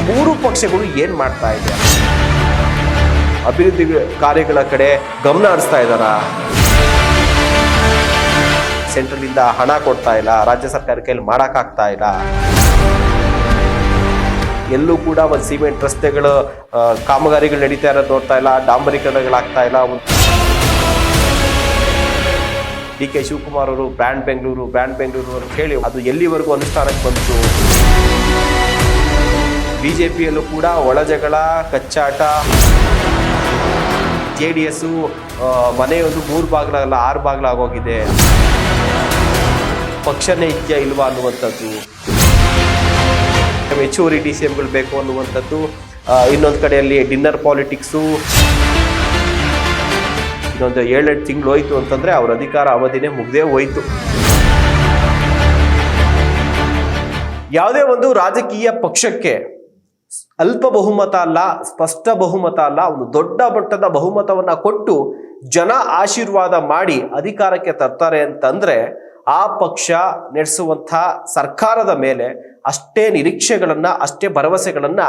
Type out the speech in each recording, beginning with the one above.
ಮೂರು ಪಕ್ಷಗಳು ಏನ್ ಮಾಡ್ತಾ ಇದೆ? ಅಭಿವೃದ್ಧಿ ಕಾರ್ಯಗಳ ಕಡೆ ಗಮನ ಹರಿಸ್ತಾ ಇದ್ದಾರಾ? ಸೆಂಟ್ರಲ್ ಇಂದ ಹಣ ಕೊಡ್ತಾ ಇಲ್ಲ, ರಾಜ್ಯ ಸರ್ಕಾರ ಕೈಲಿ ಮಾಡಕ್ಕಾಗ್ತಾ ಇಲ್ಲ. ಎಲ್ಲೂ ಕೂಡ ಒಂದು ಸಿಮೆಂಟ್ ರಸ್ತೆಗಳು ಕಾಮಗಾರಿಗಳು ನಡೀತಾ ಇರೋದು ನೋಡ್ತಾ ಇಲ್ಲ, ಡಾಂಬರೀಕರಣಗಳಾಗ್ತಾ ಇಲ್ಲ. ಡಿ ಕೆ ಶಿವಕುಮಾರ್ ಅವರು ಬ್ರ್ಯಾಂಡ್ ಬೆಂಗಳೂರು ಅಂತ ಹೇಳಿ ಅದು ಎಲ್ಲಿವರೆಗೂ ಅನುಷ್ಠಾನಕ್ಕೆ ಬಂತು? ಬಿಜೆಪಿಯಲ್ಲೂ ಕೂಡ ಒಳಜಗಳ, ಕಚ್ಚಾಟ. JDS ಮನೆಯೊಂದು 3 ಬಾಗಿಲಲ್ಲ 6 ಬಾಗಿಲಾಗೋಗಿದೆ. ಪಕ್ಷನೇ ಇದೆಯಾ ಇಲ್ವಾ ಅನ್ನುವಂಥದ್ದು, ಹೆಚ್ಚುವರಿ DCMಗಳು ಬೇಕು ಅನ್ನುವಂಥದ್ದು. ಇನ್ನೊಂದು ಕಡೆಯಲ್ಲಿ ಡಿನ್ನರ್ ಪಾಲಿಟಿಕ್ಸು. ಇನ್ನೊಂದು 7-8 ತಿಂಗಳು ಹೋಯ್ತು ಅಂತಂದ್ರೆ ಅವ್ರ ಅಧಿಕಾರ ಅವಧಿನೇ ಮುಗ್ದೇ ಹೋಯ್ತು. ಯಾವುದೇ ಒಂದು ರಾಜಕೀಯ ಪಕ್ಷಕ್ಕೆ ಅಲ್ಪ ಬಹುಮತ ಅಲ್ಲ, ಸ್ಪಷ್ಟ ಬಹುಮತ ಅಲ್ಲ, ಒಂದು ದೊಡ್ಡ ಮಟ್ಟದ ಬಹುಮತವನ್ನ ಕೊಟ್ಟು ಜನ ಆಶೀರ್ವಾದ ಮಾಡಿ ಅಧಿಕಾರಕ್ಕೆ ತರ್ತಾರೆ ಅಂತಂದ್ರೆ ಆ ಪಕ್ಷ ನಡೆಸುವಂಥ ಸರ್ಕಾರದ ಮೇಲೆ ಅಷ್ಟೇ ನಿರೀಕ್ಷೆಗಳನ್ನ, ಅಷ್ಟೇ ಭರವಸೆಗಳನ್ನ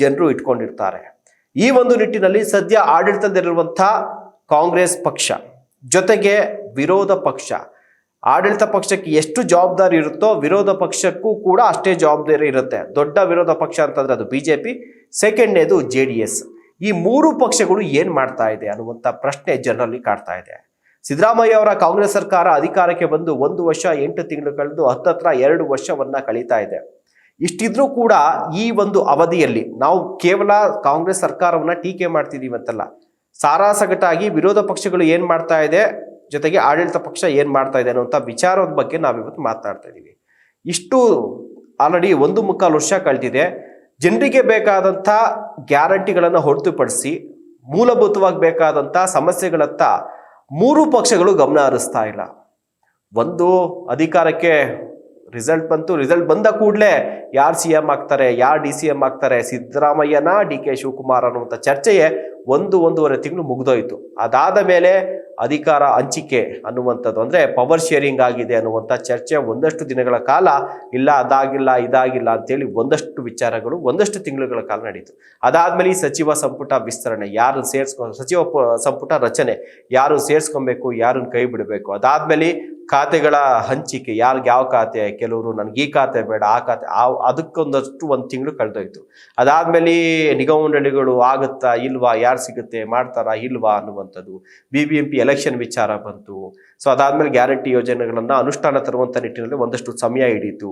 ಜನರು ಇಟ್ಕೊಂಡಿರ್ತಾರೆ. ಈ ಒಂದು ನಿಟ್ಟಿನಲ್ಲಿ ಸದ್ಯ ಆಡಳಿತದಲ್ಲಿರುವಂಥ ಕಾಂಗ್ರೆಸ್ ಪಕ್ಷ ಜೊತೆಗೆ ವಿರೋಧ ಪಕ್ಷ, ಆಡಳಿತ ಪಕ್ಷಕ್ಕೆ ಎಷ್ಟು ಜವಾಬ್ದಾರಿ ಇರುತ್ತೋ ವಿರೋಧ ಪಕ್ಷಕ್ಕೂ ಕೂಡ ಅಷ್ಟೇ ಜವಾಬ್ದಾರಿ ಇರುತ್ತೆ. ದೊಡ್ಡ ವಿರೋಧ ಪಕ್ಷ ಅಂತಂದ್ರೆ ಅದು BJP, ಸೆಕೆಂಡ್ನೇದು JDS. ಈ ಮೂರು ಪಕ್ಷಗಳು ಏನ್ ಮಾಡ್ತಾ ಇದೆ ಅನ್ನುವಂಥ ಪ್ರಶ್ನೆ ಜನರಲ್ಲಿ ಕಾಡ್ತಾ ಇದೆ. ಸಿದ್ದರಾಮಯ್ಯ ಅವರ ಕಾಂಗ್ರೆಸ್ ಸರ್ಕಾರ ಅಧಿಕಾರಕ್ಕೆ ಬಂದು 1 ವರ್ಷ 8 ತಿಂಗಳು ಕಳೆದು ಹತ್ತತ್ರ 2 ವರ್ಷವನ್ನ ಕಳೀತಾ ಇದೆ. ಇಷ್ಟಿದ್ರೂ ಕೂಡ ಈ ಒಂದು ಅವಧಿಯಲ್ಲಿ ನಾವು ಕೇವಲ ಕಾಂಗ್ರೆಸ್ ಸರ್ಕಾರವನ್ನ ಟೀಕೆ ಮಾಡ್ತಿದೀವಿ ಅಂತಲ್ಲ, ಸಾರಾಸಗಟಾಗಿ ವಿರೋಧ ಪಕ್ಷಗಳು ಏನ್ ಮಾಡ್ತಾ ಇದೆ, ಜೊತೆಗೆ ಆಡಳಿತ ಪಕ್ಷ ಏನ್ ಮಾಡ್ತಾ ಇದೆ ಅನ್ನುವಂಥ ವಿಚಾರದ ಬಗ್ಗೆ ನಾವಿವತ್ತು ಮಾತನಾಡ್ತಾ ಇದ್ದೀವಿ. ಇಷ್ಟು ಆಲ್ರೆಡಿ 1.25 ವರ್ಷ ಕಳೆದಿದೆ. ಜನರಿಗೆ ಬೇಕಾದಂಥ ಗ್ಯಾರಂಟಿಗಳನ್ನು ಹೊರತುಪಡಿಸಿ ಮೂಲಭೂತವಾಗಿ ಬೇಕಾದಂಥ ಸಮಸ್ಯೆಗಳತ್ತ ಮೂರು ಪಕ್ಷಗಳು ಗಮನ ಹರಿಸ್ತಾ ಇಲ್ಲ. ಒಂದು, ಅಧಿಕಾರಕ್ಕೆ ರಿಸಲ್ಟ್ ಬಂತು, ರಿಸಲ್ಟ್ ಬಂದ ಕೂಡಲೇ ಯಾರು CM ಆಗ್ತಾರೆ, ಯಾರು DCM ಆಗ್ತಾರೆ, ಸಿದ್ದರಾಮಯ್ಯನ DK ಶಿವಕುಮಾರ್ ಅನ್ನುವಂಥ ಚರ್ಚೆಯೇ 1-1.5 ತಿಂಗಳು ಮುಗಿದೋಯ್ತು. ಅದಾದ ಮೇಲೆ ಅಧಿಕಾರ ಹಂಚಿಕೆ ಅನ್ನುವಂಥದ್ದು ಅಂದ್ರೆ ಪವರ್ ಶೇರಿಂಗ್ ಆಗಿದೆ ಅನ್ನುವಂಥ ಚರ್ಚೆ ಒಂದಷ್ಟು ದಿನಗಳ ಕಾಲ, ಇಲ್ಲ ಅದಾಗಿಲ್ಲ ಇದಾಗಿಲ್ಲ ಅಂತೇಳಿ ಒಂದಷ್ಟು ವಿಚಾರಗಳು ಒಂದಷ್ಟು ತಿಂಗಳುಗಳ ಕಾಲ ನಡೀತು. ಅದಾದ್ಮೇಲೆ ಈ ಸಚಿವ ಸಂಪುಟ ವಿಸ್ತರಣೆ, ಯಾರು ಸಚಿವ ಸಂಪುಟ ರಚನೆ, ಯಾರು ಸೇರ್ಸ್ಕೊಬೇಕು, ಯಾರನ್ನ ಕೈ ಬಿಡಬೇಕು. ಅದಾದ್ಮೇಲೆ ಖಾತೆಗಳ ಹಂಚಿಕೆ, ಯಾರಿಗೆ ಯಾವ ಖಾತೆ, ಕೆಲವರು ನನಗೆ ಈ ಖಾತೆ ಬೇಡ, ಆ ಖಾತೆ, ಅದಕ್ಕೊಂದಷ್ಟು 1 ತಿಂಗಳು ಕಳೆದೋಯ್ತು. ಅದಾದ್ಮೇಲೆ ನಿಗಮ ಮಂಡಳಿಗಳು ಆಗುತ್ತಾ ಇಲ್ವಾ, ಯಾರು ಸಿಗುತ್ತೆ, ಮಾಡ್ತಾರಾ ಇಲ್ವಾ ಅನ್ನುವಂಥದ್ದು. BBMP ಎಲೆಕ್ಷನ್ ವಿಚಾರ ಬಂತು. ಸೊ ಅದಾದ್ಮೇಲೆ ಗ್ಯಾರಂಟಿ ಯೋಜನೆಗಳನ್ನ ಅನುಷ್ಠಾನ ತರುವಂತ ನಿಟ್ಟಿನಲ್ಲಿ ಒಂದಷ್ಟು ಸಮಯ ಹಿಡಿಯಿತು.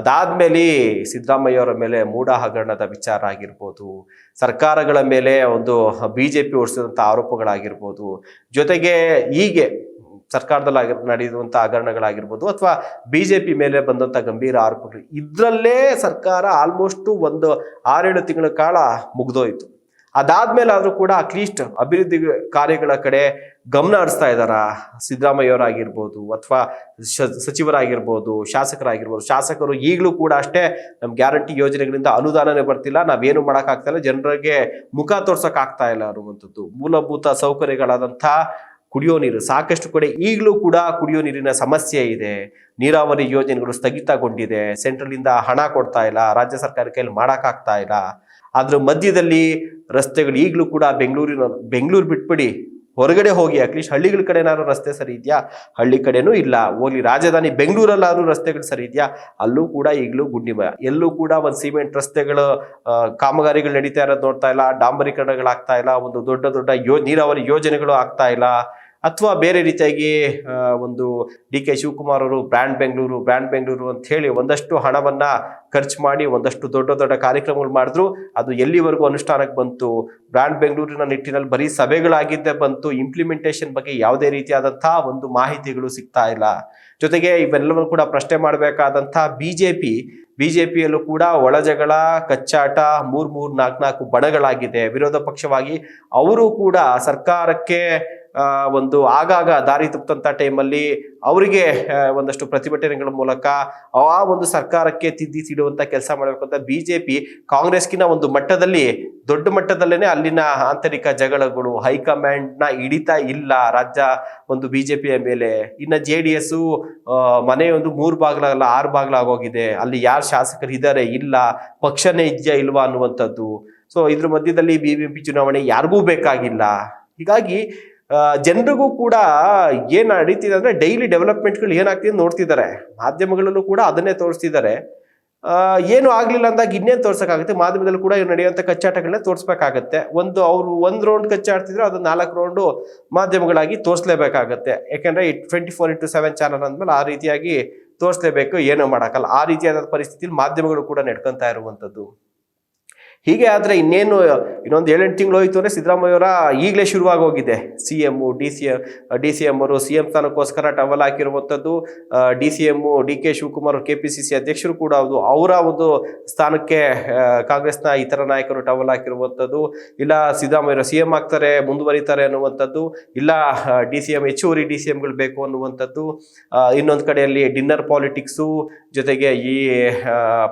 ಅದಾದ್ಮೇಲೆ ಸಿದ್ದರಾಮಯ್ಯ ಅವರ ಮೇಲೆ ಮೂಢ ಹಗರಣದ ವಿಚಾರ ಆಗಿರ್ಬೋದು, ಸರ್ಕಾರಗಳ ಮೇಲೆ ಒಂದು BJP ಹೊರಿಸಿದಂಥ ಆರೋಪಗಳಾಗಿರ್ಬೋದು, ಜೊತೆಗೆ ಹೀಗೆ ಸರ್ಕಾರದಲ್ಲಿ ನಡೆಯುವಂಥ ಹಗರಣಗಳಾಗಿರ್ಬೋದು, ಅಥವಾ BJP ಮೇಲೆ ಬಂದಂಥ ಗಂಭೀರ ಆರೋಪಗಳು, ಇದರಲ್ಲೇ ಸರ್ಕಾರ ಆಲ್ಮೋಸ್ಟ್ 6-7 ತಿಂಗಳ ಕಾಲ ಮುಗ್ದೋಯ್ತು. ಅದಾದ್ಮೇಲೆ ಆದ್ರೂ ಕೂಡ ಅಟ್ಲೀಸ್ಟ್ ಅಭಿವೃದ್ಧಿ ಕಾರ್ಯಗಳ ಕಡೆ ಗಮನ ಹರಿಸ್ತಾ ಇದ್ದಾರಾ? ಸಿದ್ದರಾಮಯ್ಯವರಾಗಿರ್ಬೋದು ಅಥವಾ ಸಚಿವರಾಗಿರ್ಬೋದು, ಶಾಸಕರಾಗಿರ್ಬೋದು. ಶಾಸಕರು ಈಗಲೂ ಕೂಡ ಅಷ್ಟೇ, ನಮ್ ಗ್ಯಾರಂಟಿ ಯೋಜನೆಗಳಿಂದ ಅನುದಾನನೇ ಬರ್ತಿಲ್ಲ, ನಾವೇನು ಮಾಡೋಕ್ಕಾಗ್ತಾ ಇಲ್ಲ, ಜನರಿಗೆ ಮುಖ ತೋರ್ಸಕ್ ಆಗ್ತಾ ಇಲ್ಲ ಅನ್ನುವಂಥದ್ದು. ಮೂಲಭೂತ ಸೌಕರ್ಯಗಳಾದಂಥ ಕುಡಿಯೋ ನೀರು ಸಾಕಷ್ಟು ಕಡೆ ಈಗಲೂ ಕೂಡ ಕುಡಿಯೋ ನೀರಿನ ಸಮಸ್ಯೆ ಇದೆ. ನೀರಾವರಿ ಯೋಜನೆಗಳು ಸ್ಥಗಿತಗೊಂಡಿದೆ, ಸೆಂಟ್ರಲ್ ಇಂದ ಹಣ ಕೊಡ್ತಾ ಇಲ್ಲ, ರಾಜ್ಯ ಸರ್ಕಾರ ಕೈಲಿ ಮಾಡಕ್ಕಾಗ್ತಾ ಇಲ್ಲ. ಅದ್ರ ಮಧ್ಯದಲ್ಲಿ ರಸ್ತೆಗಳು ಈಗಲೂ ಕೂಡ ಬೆಂಗಳೂರು ಬಿಟ್ಬಿಡಿ, ಹೊರಗಡೆ ಹೋಗಿ ಅಟ್ಲೀಸ್ಟ್ ಹಳ್ಳಿಗಳ ಕಡೆ ಏನಾದ್ರು ರಸ್ತೆ ಸರಿ ಇದೆಯಾ? ಹಳ್ಳಿ ಕಡೆನೂ ಇಲ್ಲ. ಹೋಗ್ಲಿ ರಾಜಧಾನಿ ಬೆಂಗಳೂರಲ್ಲಾದ್ರೂ ರಸ್ತೆಗಳು ಸರಿ ಇದೆಯಾ? ಅಲ್ಲೂ ಕೂಡ ಈಗಲೂ ಗುಂಡಿಮಯ. ಎಲ್ಲೂ ಕೂಡ ಒಂದು ಸಿಮೆಂಟ್ ರಸ್ತೆಗಳು ಕಾಮಗಾರಿಗಳು ನಡೀತಾ ಇರೋದು ನೋಡ್ತಾ ಇಲ್ಲ, ಡಾಂಬರೀಕರಣಗಳಾಗ್ತಾ ಇಲ್ಲ, ಒಂದು ದೊಡ್ಡ ನೀರಾವರಿ ಯೋಜನೆಗಳು ಆಗ್ತಾ ಇಲ್ಲ. ಅಥವಾ ಬೇರೆ ರೀತಿಯಾಗಿ ಒಂದು ಡಿ ಕೆ ಶಿವಕುಮಾರ್ ಅವರು ಬ್ರ್ಯಾಂಡ್ ಬೆಂಗಳೂರು ಅಂತ ಹೇಳಿ ಒಂದಷ್ಟು ಹಣವನ್ನ ಖರ್ಚು ಮಾಡಿ ಒಂದಷ್ಟು ದೊಡ್ಡ ಕಾರ್ಯಕ್ರಮಗಳು ಮಾಡಿದ್ರು. ಅದು ಎಲ್ಲಿವರೆಗೂ ಅನುಷ್ಠಾನಕ್ಕೆ ಬಂತು? ಬ್ರ್ಯಾಂಡ್ ಬೆಂಗಳೂರಿನ ನಿಟ್ಟಿನಲ್ಲಿ ಬರೀ ಸಭೆಗಳಾಗಿದ್ದೇ ಬಂತು, ಇಂಪ್ಲಿಮೆಂಟೇಷನ್ ಬಗ್ಗೆ ಯಾವುದೇ ರೀತಿಯಾದಂತಹ ಒಂದು ಮಾಹಿತಿಗಳು ಸಿಗ್ತಾ ಇಲ್ಲ. ಜೊತೆಗೆ ಇವೆಲ್ಲವನ್ನು ಕೂಡ ಪ್ರಶ್ನೆ ಮಾಡಬೇಕಾದಂಥ ಬಿಜೆಪಿಯಲ್ಲೂ ಕೂಡ ಒಳಜಗಳ, ಕಚ್ಚಾಟ, 3-4 ಬಣಗಳಾಗಿದೆ. ವಿರೋಧ ಪಕ್ಷವಾಗಿ ಅವರು ಕೂಡ ಸರ್ಕಾರಕ್ಕೆ ಒಂದು ಆಗಾಗ ದಾರಿ ತಪ್ಪಂತ ಟೈಮಲ್ಲಿ ಅವರಿಗೆ ಒಂದಷ್ಟು ಪ್ರತಿಭಟನೆಗಳ ಮೂಲಕ ಆ ಒಂದು ಸರ್ಕಾರಕ್ಕೆ ತಿದ್ದಿ ಸಿಡುವಂತ ಕೆಲಸ ಮಾಡಬೇಕು ಅಂತ ಬಿಜೆಪಿ ಕಾಂಗ್ರೆಸ್ಗಿನ ಒಂದು ಮಟ್ಟದಲ್ಲಿ ದೊಡ್ಡ ಮಟ್ಟದಲ್ಲೇನೆ ಅಲ್ಲಿನ ಆಂತರಿಕ ಜಗಳಗಳು, ಹೈಕಮಾಂಡ್ನ ಹಿಡಿತಾ ಇಲ್ಲ ರಾಜ್ಯ ಒಂದು ಬಿಜೆಪಿಯ ಮೇಲೆ. ಇನ್ನ JDS ಮನೆ ಒಂದು 3 ಬಾಗ್ಲಲ್ಲ 6 ಬಾಗ್ಲಾಗೋಗಿದೆ. ಅಲ್ಲಿ ಯಾರು ಶಾಸಕರು ಇದ್ದಾರೆ ಇಲ್ಲ, ಪಕ್ಷನೇ ಇದೆಯಾ ಇಲ್ವಾ ಅನ್ನುವಂಥದ್ದು. ಸೊ ಇದ್ರ ಮಧ್ಯದಲ್ಲಿ BBMP ಚುನಾವಣೆ ಯಾರಿಗೂ ಬೇಕಾಗಿಲ್ಲ. ಹೀಗಾಗಿ ಜನರಿಗೂ ಕೂಡ ಏನ್ ನಡೀತಿದೆ ಅಂದ್ರೆ ಡೈಲಿ ಡೆವಲಪ್ಮೆಂಟ್ಗಳು ಏನಾಗ್ತಿದೆ ನೋಡ್ತಿದ್ದಾರೆ. ಮಾಧ್ಯಮಗಳಲ್ಲೂ ಕೂಡ ಅದನ್ನೇ ತೋರಿಸ್ತಿದ್ದಾರೆ. ಏನು ಆಗ್ಲಿಲ್ಲ ಅಂದಾಗ ಇನ್ನೇನು ತೋರ್ಸಕ್ಕಾಗುತ್ತೆ? ಮಾಧ್ಯಮದಲ್ಲಿ ಕೂಡ ನಡೆಯುವಂಥ ಕಚ್ಚಾಟಗಳನ್ನ ತೋರಿಸ್ಬೇಕಾಗತ್ತೆ. ಅವ್ರು 1 ರೌಂಡ್ ಕಚ್ಚಾಡ್ತಿದ್ರೆ ಅದು 4 ರೌಂಡು ಮಾಧ್ಯಮಗಳಾಗಿ ತೋರಿಸ್ಲೇಬೇಕಾಗತ್ತೆ. ಯಾಕಂದ್ರೆ 24x7 ಚಾನಲ್ ಅಂದ್ಮೇಲೆ ಆ ರೀತಿಯಾಗಿ ತೋರಿಸ್ಲೇಬೇಕು, ಏನೂ ಮಾಡೋಕ್ಕಲ್ಲ. ಆ ರೀತಿಯಾದ ಪರಿಸ್ಥಿತಿಯಲ್ಲಿ ಮಾಧ್ಯಮಗಳು ಕೂಡ ನಡ್ಕೊಂತಾ ಇರುವಂಥದ್ದು. ಹೀಗೆ ಆದರೆ ಇನ್ನೊಂದು 7-8 ತಿಂಗಳು ಹೋಯ್ತು ಅಂದರೆ ಸಿದ್ದರಾಮಯ್ಯವರ ಈಗಲೇ ಶುರುವಾಗಿ ಹೋಗಿದೆ. CM DCM ಅವರು CM ಸ್ಥಾನಕ್ಕೋಸ್ಕರ ಟವಲ್ ಹಾಕಿರುವಂಥದ್ದು. DCM DK ಶಿವಕುಮಾರ್ KPCC ಅಧ್ಯಕ್ಷರು ಕೂಡ ಅವರ ಒಂದು ಸ್ಥಾನಕ್ಕೆ ಕಾಂಗ್ರೆಸ್ನ ಇತರ ನಾಯಕರು ಟವಲ್ ಹಾಕಿರುವಂಥದ್ದು. ಇಲ್ಲ ಸಿದ್ದರಾಮಯ್ಯ CM ಆಗ್ತಾರೆ, ಮುಂದುವರಿತಾರೆ ಅನ್ನುವಂಥದ್ದು. ಇಲ್ಲ ಹೆಚ್ಚುವರಿ DCMಗಳು ಬೇಕು ಅನ್ನುವಂಥದ್ದು. ಇನ್ನೊಂದು ಕಡೆಯಲ್ಲಿ ಡಿನ್ನರ್ ಪಾಲಿಟಿಕ್ಸು, ಜೊತೆಗೆ ಈ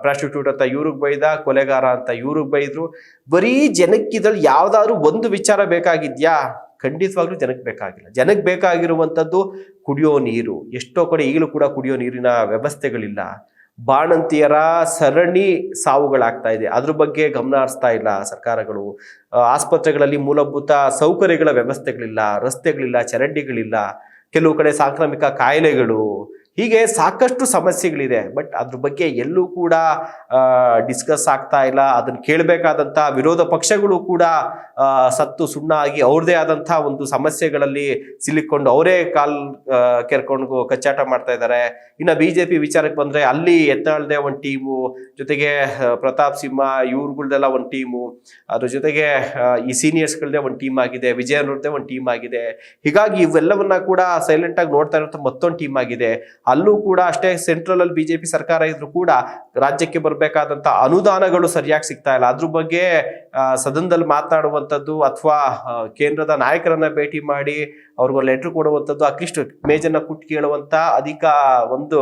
ಪ್ರಾಸ್ಟಿಟ್ಯೂಟ್ ಅಂತ ಇವ್ರಿಗೆ ಬೈದ, ಕೊಲೆಗಾರ ಅಂತ ಇವ್ರಿಗೆ ಬೈದ್ರು. ಬರೀ ಜನಕ್ಕಿದ್ರಲ್ಲಿ ಯಾವ್ದಾದ್ರು ಒಂದು ವಿಚಾರ ಬೇಕಾಗಿದ್ಯಾ? ಖಂಡಿತವಾಗ್ಲೂ ಜನಕ್ಕೆ ಬೇಕಾಗಿಲ್ಲ. ಜನಕ್ಕೆ ಬೇಕಾಗಿರುವಂಥದ್ದು ಕುಡಿಯೋ ನೀರು. ಎಷ್ಟೋ ಕಡೆ ಈಗಲೂ ಕೂಡ ಕುಡಿಯೋ ನೀರಿನ ವ್ಯವಸ್ಥೆಗಳಿಲ್ಲ. ಬಾಣಂತಿಯರ ಸರಣಿ ಸಾವುಗಳಾಗ್ತಾ ಇದೆ, ಅದ್ರ ಬಗ್ಗೆ ಗಮನ ಹರಿಸ್ತಾ ಇಲ್ಲ ಸರ್ಕಾರಗಳು. ಆಸ್ಪತ್ರೆಗಳಲ್ಲಿ ಮೂಲಭೂತ ಸೌಕರ್ಯಗಳ ವ್ಯವಸ್ಥೆಗಳಿಲ್ಲ, ರಸ್ತೆಗಳಿಲ್ಲ, ಚರಂಡಿಗಳಿಲ್ಲ, ಕೆಲವು ಕಡೆ ಸಾಂಕ್ರಾಮಿಕ ಕಾಯಿಲೆಗಳು, ಹೀಗೆ ಸಾಕಷ್ಟು ಸಮಸ್ಯೆಗಳಿದೆ. ಬಟ್ ಅದ್ರ ಬಗ್ಗೆ ಎಲ್ಲೂ ಕೂಡ ಡಿಸ್ಕಸ್ ಆಗ್ತಾ ಇಲ್ಲ. ಅದನ್ನು ಕೇಳಬೇಕಾದಂಥ ವಿರೋಧ ಪಕ್ಷಗಳು ಕೂಡ ಸತ್ತು ಸುಣ್ಣ ಆಗಿ ಅವ್ರದೇ ಆದಂಥ ಒಂದು ಸಮಸ್ಯೆಗಳಲ್ಲಿ ಸಿಲುಕೊಂಡು ಅವರೇ ಕೆರ್ಕೊಂಡು ಕಚ್ಚಾಟ ಮಾಡ್ತಾ ಇದ್ದಾರೆ. ಇನ್ನು BJP ವಿಚಾರಕ್ಕೆ ಬಂದರೆ ಅಲ್ಲಿ ಯತ್ನಾಳ್ದೆ ಒಂದು ಟೀಮು, ಜೊತೆಗೆ ಪ್ರತಾಪ್ ಸಿಂಹ ಇವ್ರುಗಳ್ದೆಲ್ಲ ಒಂದು ಟೀಮು, ಅದ್ರ ಜೊತೆಗೆ ಈ ಸೀನಿಯರ್ಸ್ಗಳದ್ದೇ ಒಂದು ಟೀಮ್ ಆಗಿದೆ, ವಿಜಯನವ್ರದ್ದೇ ಒಂದು ಟೀಮ್ ಆಗಿದೆ. ಹೀಗಾಗಿ ಇವೆಲ್ಲವನ್ನ ಕೂಡ ಸೈಲೆಂಟಾಗಿ ನೋಡ್ತಾ ಇರೋಂಥ ಮತ್ತೊಂದು ಟೀಮ್ ಆಗಿದೆ. ಅಲ್ಲೂ ಕೂಡ ಅಷ್ಟೇ, ಸೆಂಟ್ರಲ್ ಅಲ್ಲಿ BJP ಸರ್ಕಾರ ಇದ್ರೂ ಕೂಡ ರಾಜ್ಯಕ್ಕೆ ಬರಬೇಕಾದಂತ ಅನುದಾನಗಳು ಸರಿಯಾಗಿ ಸಿಗ್ತಾ ಇಲ್ಲ. ಅದ್ರ ಬಗ್ಗೆ ಸದನದಲ್ಲಿ ಮಾತನಾಡುವಂಥದ್ದು ಅಥವಾ ಕೇಂದ್ರದ ನಾಯಕರನ್ನ ಭೇಟಿ ಮಾಡಿ ಅವ್ರಿಗೊಂದು ಲೆಟರ್ ಕೊಡುವಂಥದ್ದು, ಅಟ್ಲೀಸ್ಟ್ ಮೇಜನ್ನ ಕುಟ್ಟಿ ಕೇಳುವಂತ ಒಂದು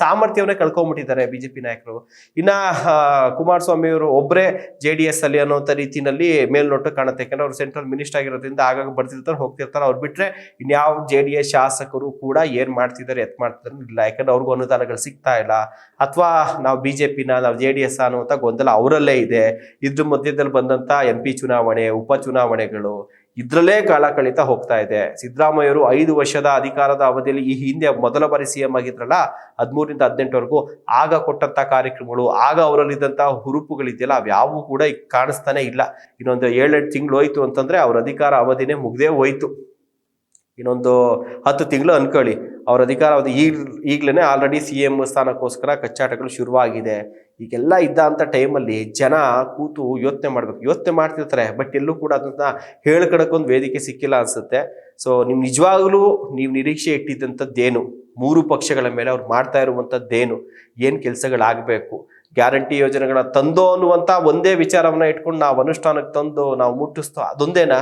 ಸಾಮರ್ಥ್ಯವನ್ನೇ ಕಳ್ಕೊಂಡ್ಬಿಟ್ಟಿದ್ದಾರೆ BJP ನಾಯಕರು. ಇನ್ನ ಕುಮಾರಸ್ವಾಮಿ ಅವರು ಒಬ್ಬರೇ JDS ಅಲ್ಲಿ ಅನ್ನೋಂಥ ರೀತಿಯಲ್ಲಿ ಮೇಲ್ನೋಟ ಕಾಣುತ್ತೆ. ಯಾಕಂದ್ರೆ ಅವ್ರು ಸೆಂಟ್ರಲ್ ಮಿನಿಸ್ಟರ್ ಆಗಿರೋದ್ರಿಂದ ಆಗಾಗ ಬರ್ತಿರ್ತಾರೆ, ಹೋಗ್ತಿರ್ತಾರೆ. ಅವ್ರು ಬಿಟ್ರೆ ಇನ್ಯಾವ JDS ಶಾಸಕರು ಕೂಡ ಏನ್ ಮಾಡ್ತಿದ್ದಾರೆ ಎತ್ ಮಾಡ್ತಿದ್ದಾರೆ ಇಲ್ಲ. ಯಾಕಂದ್ರೆ ಅವ್ರಿಗೂ ಅನುದಾನಗಳು ಸಿಗ್ತಾ ಇಲ್ಲ, ಅಥವಾ ನಾವು BJPನ ನಾವು JDS ಅನ್ನುವಂಥ ಗೊಂದಲ ಅವರಲ್ಲೇ ಇದೆ. ಇದ್ರ ಮಧ್ಯದಲ್ಲಿ ಬಂದಂತ MP ಚುನಾವಣೆ, ಉಪಚುನಾವಣೆಗಳು, ಇದ್ರಲ್ಲೇ ಕಾಲ ಕಳೀತಾ ಹೋಗ್ತಾ ಇದೆ. ಸಿದ್ದರಾಮಯ್ಯವರು 5 ವರ್ಷದ ಅಧಿಕಾರದ ಅವಧಿಯಲ್ಲಿ ಈ ಹಿಂದೆ ಮೊದಲ ಬಾರಿ CM ಆಗಿದ್ರಲ್ಲ 13ರಿಂದ 18ವರೆಗೂ, ಆಗ ಕೊಟ್ಟಂತ ಕಾರ್ಯಕ್ರಮಗಳು, ಆಗ ಅವರಲ್ಲಿದ್ದಂತಹ ಹುರುಪುಗಳಿದೆಯಲ್ಲ, ಅವ್ಯಾವೂ ಕೂಡ ಈಗ ಕಾಣಿಸ್ತಾನೆ ಇಲ್ಲ. ಇನ್ನೊಂದು 7-8 ತಿಂಗಳು ಹೋಯ್ತು ಅಂತಂದ್ರೆ ಅವ್ರ ಅಧಿಕಾರ ಅವಧಿನೇ ಮುಗ್ದೇ ಹೋಯ್ತು. ಇನ್ನೊಂದು 10 ತಿಂಗಳು ಅನ್ಕೊಳ್ಳಿ ಅವ್ರ ಅಧಿಕಾರ ಅವಧಿ. ಈಗಲೇ ಆಲ್ರೆಡಿ CM ಸ್ಥಾನಕ್ಕೋಸ್ಕರ ಕಚ್ಚಾಟಗಳು ಶುರುವಾಗಿದೆ. ಈಗೆಲ್ಲ ಇದ್ದ ಅಂತ ಟೈಮಲ್ಲಿ ಜನ ಕೂತು ಯೋಚನೆ ಮಾಡ್ತಿರ್ತಾರೆ. ಬಟ್ ಎಲ್ಲೂ ಕೂಡ ಅದನ್ನ ಹೇಳ್ಕೊಳಕ್ಕೊಂದು ವೇದಿಕೆ ಸಿಕ್ಕಿಲ್ಲ ಅನ್ಸುತ್ತೆ. ಸೊ ನಿಜವಾಗ್ಲೂ ನೀವು ನಿರೀಕ್ಷೆ ಇಟ್ಟಿದ್ದಂಥದ್ದೇನು? 3 ಪಕ್ಷಗಳ ಮೇಲೆ ಅವ್ರು ಮಾಡ್ತಾ ಇರುವಂಥದ್ದೇನು? ಏನು ಕೆಲಸಗಳಾಗಬೇಕು? ಗ್ಯಾರಂಟಿ ಯೋಜನೆಗಳನ್ನ ತಂದೋ ಅನ್ನುವಂಥ ಒಂದೇ ವಿಚಾರವನ್ನ ಇಟ್ಕೊಂಡು ನಾವು ಅನುಷ್ಠಾನಕ್ಕೆ ತಂದು ನಾವು ಮುಟ್ಟಿಸ್ತೋ, ಅದೊಂದೇನಾ?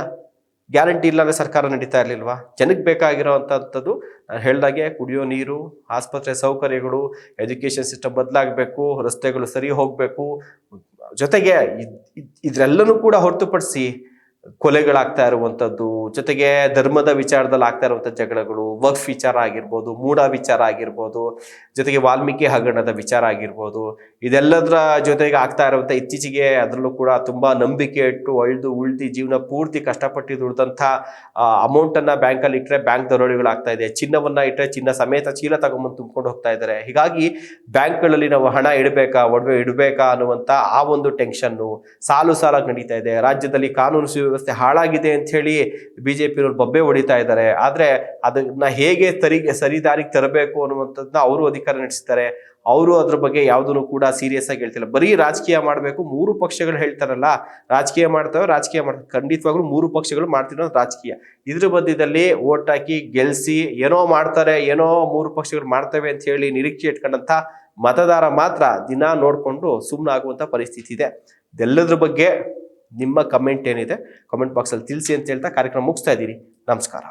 ಗ್ಯಾರಂಟಿ ಇಲ್ಲಾಂದ್ರೆ ಸರ್ಕಾರ ನಡೀತಾ ಇರಲಿಲ್ವಾ? ಜನಕ್ಕೆ ಬೇಕಾಗಿರೋವಂಥದ್ದು ನಾನು ಹೇಳ್ದಾಗೆ ಕುಡಿಯೋ ನೀರು, ಆಸ್ಪತ್ರೆ ಸೌಕರ್ಯಗಳು, ಎಜುಕೇಷನ್ ಸಿಸ್ಟಮ್ ಬದಲಾಗಬೇಕು, ರಸ್ತೆಗಳು ಸರಿ ಹೋಗಬೇಕು. ಜೊತೆಗೆ ಇದ್ರೆಲ್ಲನೂ ಕೂಡ ಹೊರತುಪಡಿಸಿ ಕೊಲೆಗಳಾಗ್ತಾ ಇರುವಂಥದ್ದು, ಜೊತೆಗೆ ಧರ್ಮದ ವಿಚಾರದಲ್ಲಿ ಆಗ್ತಾ ಇರುವಂಥ ಜಗಳಗಳು, ವಕ್ಫ್ ವಿಚಾರ ಆಗಿರ್ಬೋದು, ಮೂಢ ವಿಚಾರ ಆಗಿರ್ಬೋದು, ಜೊತೆಗೆ ವಾಲ್ಮೀಕಿ ಹಗರಣದ ವಿಚಾರ ಆಗಿರ್ಬೋದು, ಇದೆಲ್ಲದರ ಜೊತೆಗೆ ಆಗ್ತಾ ಇರುವಂಥ ಇತ್ತೀಚೆಗೆ ಅದರಲ್ಲೂ ಕೂಡ ತುಂಬ ನಂಬಿಕೆ ಇಟ್ಟು ಉಳ್ದು ಜೀವನ ಪೂರ್ತಿ ಕಷ್ಟಪಟ್ಟು ದುಡ್ದಂಥ ಅಮೌಂಟನ್ನು ಬ್ಯಾಂಕಲ್ಲಿ ಇಟ್ಟರೆ ಬ್ಯಾಂಕ್ ದರೋಡೆಗಳಾಗ್ತಾ ಇದೆ. ಚಿನ್ನವನ್ನು ಇಟ್ಟರೆ ಚಿನ್ನ ಸಮೇತ ಚೀಲ ತಗೊಂಬಂದು ತುಂಬ್ಕೊಂಡು ಹೋಗ್ತಾ ಇದ್ದಾರೆ. ಹೀಗಾಗಿ ಬ್ಯಾಂಕ್ಗಳಲ್ಲಿ ನಾವು ಹಣ ಇಡಬೇಕಾ, ಒಡವೆ ಇಡಬೇಕಾ ಅನ್ನುವಂಥ ಆ ಒಂದು ಟೆನ್ಷನ್ನು ಸಾಲಾಗಿ ನಡೀತಾ ಇದೆ. ರಾಜ್ಯದಲ್ಲಿ ಕಾನೂನು ಸುವ್ಯವಸ್ಥೆ ಹಾಳಾಗಿದೆ ಅಂತ ಹೇಳಿ BJP-ನವರು ಬೊಬ್ಬೆ ಹೊಡಿತಾ ಇದ್ದಾರೆ. ಆದ್ರೆ ಅದನ್ನ ಹೇಗೆ ಸರಿದಾರಿಗೆ ತರಬೇಕು ಅನ್ನುವಂಥದ್ದನ್ನ ಅವರು ಅಧಿಕಾರ ನಡೆಸ್ತಾರೆ. ಅವರು ಅದ್ರ ಬಗ್ಗೆ ಯಾವುದನ್ನು ಕೂಡ ಸೀರಿಯಸ್ ಆಗಿ ಹೇಳ್ತಿಲ್ಲ. ಬರೀ ರಾಜಕೀಯ ಮಾಡಬೇಕು, 3 ಪಕ್ಷಗಳು ಹೇಳ್ತಾರಲ್ಲ ರಾಜಕೀಯ ಮಾಡ್ತಾರೆ. ಖಂಡಿತವಾಗ್ಲೂ 3 ಪಕ್ಷಗಳು ಮಾಡ್ತಿರೋದು ರಾಜಕೀಯ. ಇದ್ರ ಮಧ್ಯದಲ್ಲಿ ಓಟ್ ಹಾಕಿ ಗೆಲ್ಸಿ ಏನೋ ಮಾಡ್ತಾರೆ, ಏನೋ 3 ಪಕ್ಷಗಳು ಮಾಡ್ತವೆ ಅಂತ ಹೇಳಿ ನಿರೀಕ್ಷೆ ಇಟ್ಕೊಂಡಂತ ಮತದಾರ ಮಾತ್ರ ದಿನ ನೋಡ್ಕೊಂಡು ಸುಮ್ಮನಾಗುವಂತ ಪರಿಸ್ಥಿತಿ ಇದೆ. ಇದೆಲ್ಲದ್ರ ಬಗ್ಗೆ ನಿಮ್ಮ ಕಮೆಂಟ್ ಏನಿದೆ ಕಮೆಂಟ್ ಬಾಕ್ಸಲ್ಲಿ ತಿಳಿಸಿ ಅಂತ ಹೇಳ್ತಾ ಕಾರ್ಯಕ್ರಮ ಮುಗಿಸ್ತಾ ಇದ್ದೀನಿ. ನಮಸ್ಕಾರ.